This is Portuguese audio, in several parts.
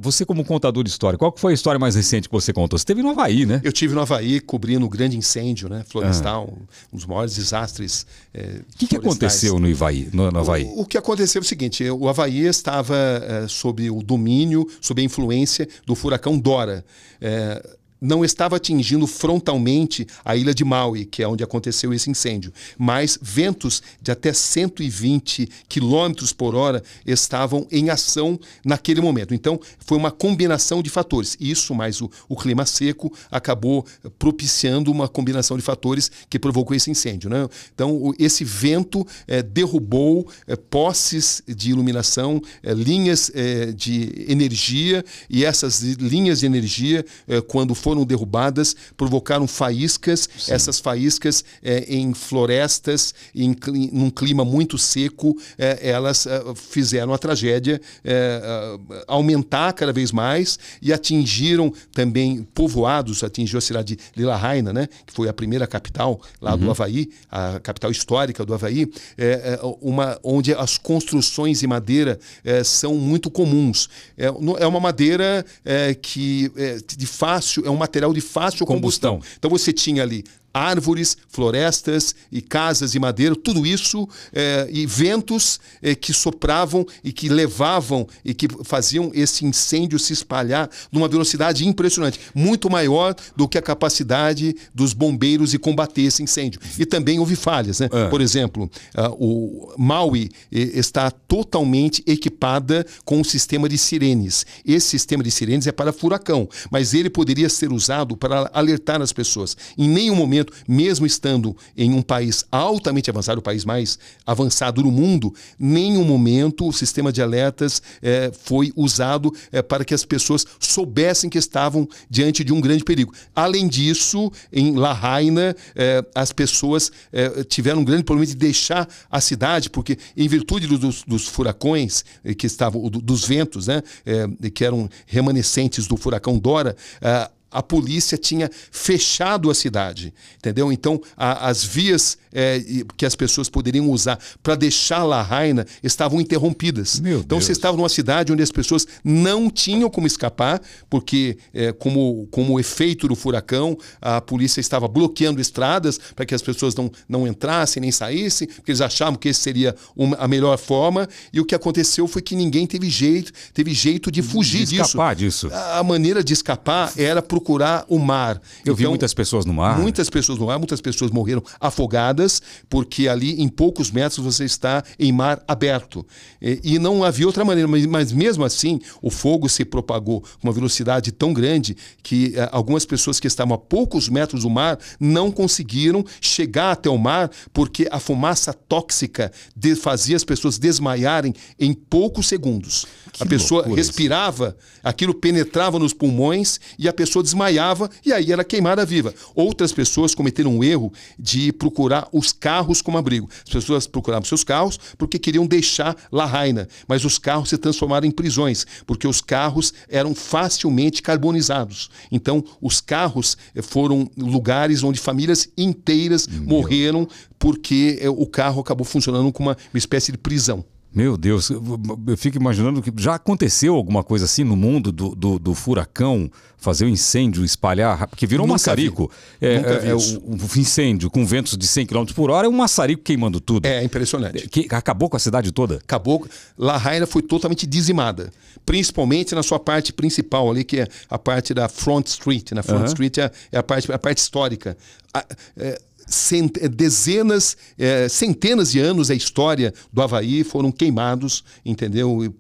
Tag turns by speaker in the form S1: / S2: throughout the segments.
S1: Você como contador de história, qual que foi a história mais recente que você contou? Você esteve no Havaí, né?
S2: Eu estive no Havaí cobrindo o grande incêndio, né, florestal, um dos maiores desastres
S1: O que aconteceu no Havaí? No Havaí?
S2: O que aconteceu é o seguinte, o Havaí estava sob o domínio, sob a influência do furacão Dora. Não estava atingindo frontalmente a ilha de Maui, que é onde aconteceu esse incêndio, mas ventos de até 120 quilômetros por hora estavam em ação naquele momento. Então, foi uma combinação de fatores. Isso, mais o clima seco, acabou propiciando uma combinação de fatores que provocou esse incêndio, né? Então, esse vento derrubou postes de iluminação, linhas de energia, e essas linhas de energia, quando foram derrubadas, provocaram faíscas. Sim. Essas faíscas em florestas, num clima muito seco, elas fizeram a tragédia aumentar cada vez mais e atingiram também povoados, atingiu a cidade de Lila Raina, né, que foi a primeira capital lá do Havaí, a capital histórica do Havaí, onde as construções de madeira são muito comuns. É uma madeira que de fácil, é um material de fácil combustão. Então você tinha ali árvores, florestas e casas de madeira, tudo isso, e ventos que sopravam e que levavam e que faziam esse incêndio se espalhar numa velocidade impressionante, muito maior do que a capacidade dos bombeiros de combater esse incêndio. E também houve falhas, né? Por exemplo, o Maui está totalmente equipada com um sistema de sirenes. Esse sistema de sirenes é para furacão, mas ele poderia ser usado para alertar as pessoas. Em nenhum momento, mesmo estando em um país altamente avançado, o país mais avançado do mundo, nenhum momento o sistema de alertas foi usado para que as pessoas soubessem que estavam diante de um grande perigo. Além disso, em Lahaina, as pessoas tiveram um grande problema de deixar a cidade, porque em virtude dos furacões que estavam, dos ventos, né, que eram remanescentes do furacão Dora, a polícia tinha fechado a cidade, entendeu? Então, as vias que as pessoas poderiam usar para deixar Lahaina estavam interrompidas. Então, você estava numa cidade onde as pessoas não tinham como escapar, porque, como efeito do furacão, a polícia estava bloqueando estradas para que as pessoas não entrassem nem saíssem, porque eles achavam que esse seria a melhor forma, e o que aconteceu foi que ninguém teve jeito de fugir disso.
S1: Escapar disso.
S2: A maneira de escapar era procurar o mar.
S1: Eu vi muitas pessoas no mar.
S2: Muitas pessoas no mar, muitas pessoas morreram afogadas, porque ali em poucos metros você está em mar aberto. E não havia outra maneira, mas mesmo assim o fogo se propagou com uma velocidade tão grande que algumas pessoas que estavam a poucos metros do mar não conseguiram chegar até o mar, porque a fumaça tóxica fazia as pessoas desmaiarem em poucos segundos. A pessoa respirava, aquilo penetrava nos pulmões e a pessoa desmaiava e aí era queimada viva. Outras pessoas cometeram um erro de procurar os carros como abrigo. As pessoas procuravam seus carros porque queriam deixar Lahaina, mas os carros se transformaram em prisões, porque os carros eram facilmente carbonizados. Então, os carros foram lugares onde famílias inteiras morreram porque o carro acabou funcionando como uma espécie de prisão.
S1: Meu Deus, eu fico imaginando que já aconteceu alguma coisa assim no mundo do furacão, fazer o incêndio, espalhar, porque virou um maçarico. Um incêndio com ventos de 100 km por hora é um maçarico queimando tudo.
S2: É impressionante.
S1: Que acabou com a cidade toda?
S2: Acabou. Lahaina foi totalmente dizimada, principalmente na sua parte principal ali, que é a parte da Front Street. Na Front Street é a parte histórica. Centenas de anos da história do Havaí foram queimados, entendeu?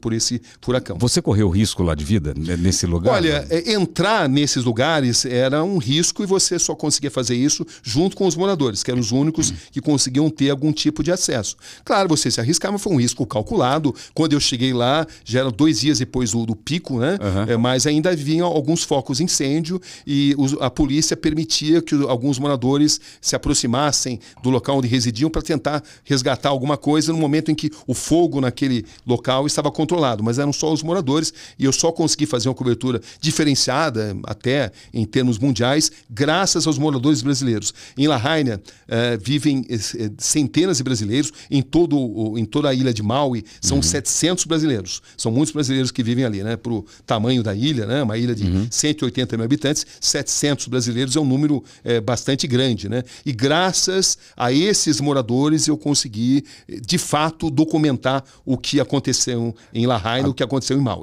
S2: Por esse furacão.
S1: Você correu risco lá de vida nesse lugar?
S2: Olha, entrar nesses lugares era um risco e você só conseguia fazer isso junto com os moradores, que eram os únicos que conseguiam ter algum tipo de acesso. Claro, você se arriscava, foi um risco calculado. Quando eu cheguei lá, já era 2 dias depois do pico, né? Mas ainda haviam alguns focos de incêndio e a polícia permitia que alguns moradores se aproximassem do local onde residiam para tentar resgatar alguma coisa no momento em que o fogo naquele local estava controlado, mas eram só os moradores e eu só consegui fazer uma cobertura diferenciada, até em termos mundiais, graças aos moradores brasileiros. Em Lahaina vivem centenas de brasileiros, em toda a ilha de Maui são 700 brasileiros. São muitos brasileiros que vivem ali, né? Para o tamanho da ilha, né? Uma ilha de 180 mil habitantes, 700 brasileiros é um número bastante grande, né? E graças a esses moradores eu consegui, de fato, documentar o que aconteceu em Lahaina, o que aconteceu em Maui.